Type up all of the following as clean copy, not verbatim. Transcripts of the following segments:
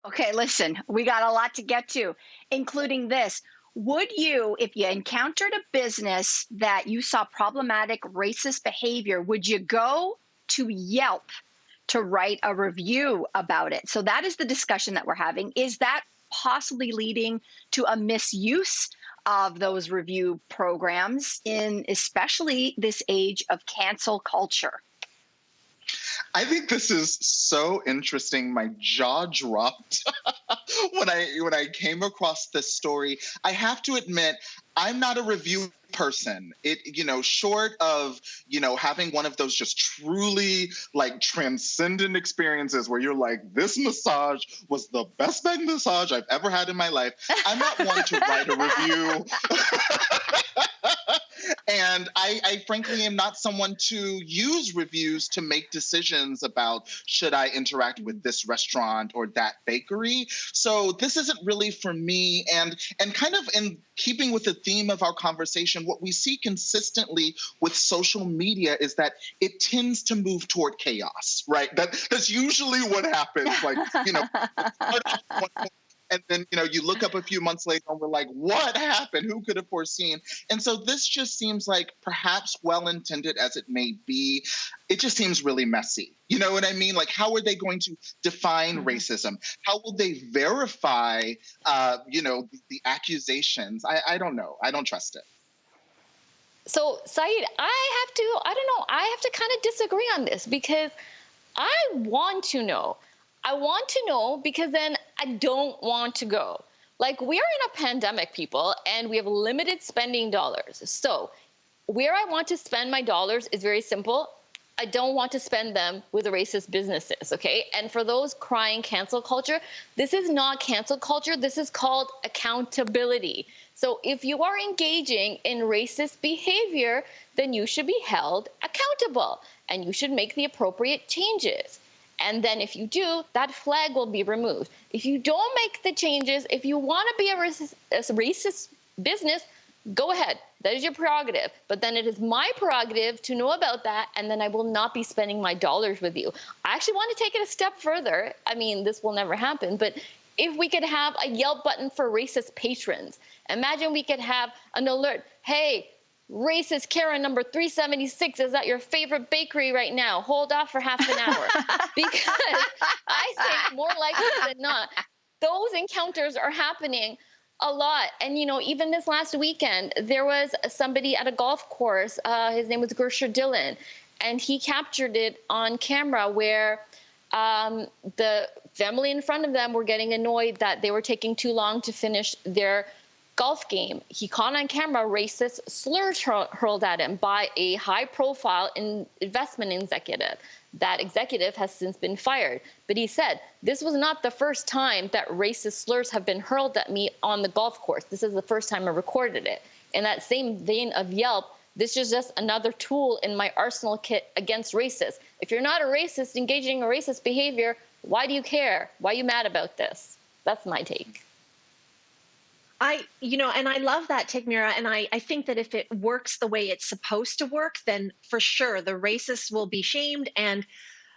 Okay, listen, we got a lot to get to, including this. Would you, if you encountered a business that you saw problematic racist behavior, would you go to Yelp to write a review about it? So that is the discussion that we're having. Is that possibly leading to a misuse of those review programs in especially this age of cancel culture? I think this is so interesting. My jaw dropped when I came across this story. I have to admit, I'm not a review person. Short of, having one of those just truly like transcendent experiences where you're like, this massage was the best back massage I've ever had in my life. I'm not one to write a review. And I frankly am not someone to use reviews to make decisions about should I interact with this restaurant or that bakery. So this isn't really for me. And kind of in keeping with the theme of our conversation, what we see consistently with social media is that it tends to move toward chaos, right? That's usually what happens. Like, and then, you look up a few months later and we're like, what happened? Who could have foreseen? And so this just seems like, perhaps well-intended as it may be, it just seems really messy. You know what I mean? Like, how are they going to define racism? How will they verify, the accusations? I don't know. I don't trust it. So, Saeed, I have to kind of disagree on this because I want to know. I want to know because then I don't want to go. Like, we are in a pandemic, people, and we have limited spending dollars. So where I want to spend my dollars is very simple. I don't want to spend them with racist businesses, okay? And for those crying cancel culture, this is not cancel culture. This is called accountability. So if you are engaging in racist behavior, then you should be held accountable and you should make the appropriate changes. And then if you do, that flag will be removed. If you don't make the changes, if you want to be a racist business, go ahead. That is your prerogative. But then it is my prerogative to know about that, and then I will not be spending my dollars with you. I actually want to take it a step further. I mean, this will never happen, but if we could have a Yelp button for racist patrons, imagine we could have an alert. Hey, racist Karen number 376 is at your favorite bakery right now. Hold off for half an hour. Because I think more likely than not, those encounters are happening a lot. And, even this last weekend, there was somebody at a golf course. His name was Gersher Dillon. And he captured it on camera where the family in front of them were getting annoyed that they were taking too long to finish their golf game. He caught on camera racist slurs hurled at him by a high-profile investment executive. That executive has since been fired. But he said, this was not the first time that racist slurs have been hurled at me on the golf course. This is the first time I recorded it. In that same vein of Yelp, this is just another tool in my arsenal kit against racists. If you're not a racist engaging in racist behavior, why do you care? Why are you mad about this? That's my take. And I love that take, Mira. And I think that if it works the way it's supposed to work, then for sure the racists will be shamed and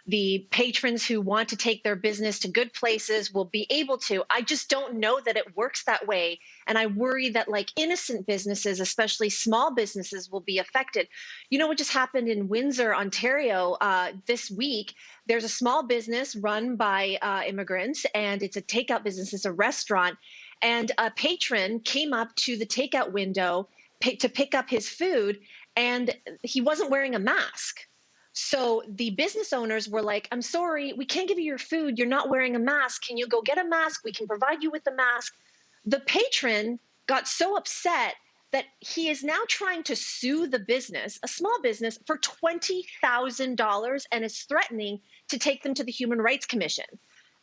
the patrons who want to take their business to good places will be able to. I just don't know that it works that way. And I worry that like innocent businesses, especially small businesses, will be affected. You know what just happened in Windsor, Ontario this week? There's a small business run by immigrants, and it's a takeout business. It's a restaurant. And a patron came up to the takeout window to pick up his food, and he wasn't wearing a mask. So the business owners were like, I'm sorry, we can't give you your food. You're not wearing a mask. Can you go get a mask? We can provide you with the mask. The patron got so upset that he is now trying to sue the business, a small business, for $20,000 and is threatening to take them to the Human Rights Commission.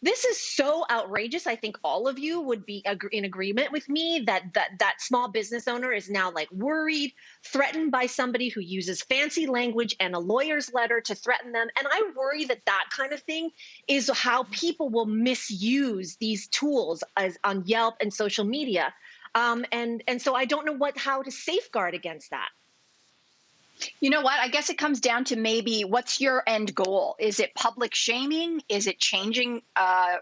This is so outrageous. I think all of you would be in agreement with me that small business owner is now like worried, threatened by somebody who uses fancy language and a lawyer's letter to threaten them. And I worry that kind of thing is how people will misuse these tools as on Yelp and social media. And so I don't know how to safeguard against that. You know what? I guess it comes down to maybe what's your end goal? Is it public shaming? Is it changing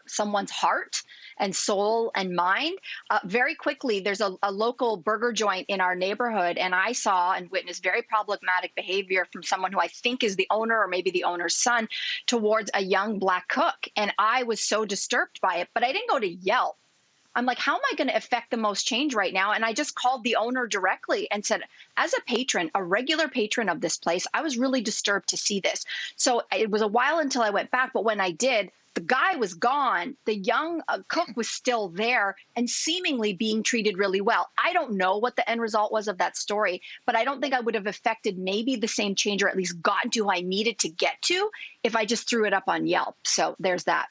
someone's heart and soul and mind? Very quickly, there's a local burger joint in our neighborhood, and I saw and witnessed very problematic behavior from someone who I think is the owner or maybe the owner's son towards a young Black cook. And I was so disturbed by it, but I didn't go to Yelp. I'm like, how am I going to affect the most change right now? And I just called the owner directly and said, as a patron, a regular patron of this place, I was really disturbed to see this. So it was a while until I went back. But when I did, the guy was gone. The young cook was still there and seemingly being treated really well. I don't know what the end result was of that story, but I don't think I would have affected maybe the same change or at least gotten to who I needed to get to if I just threw it up on Yelp. So there's that.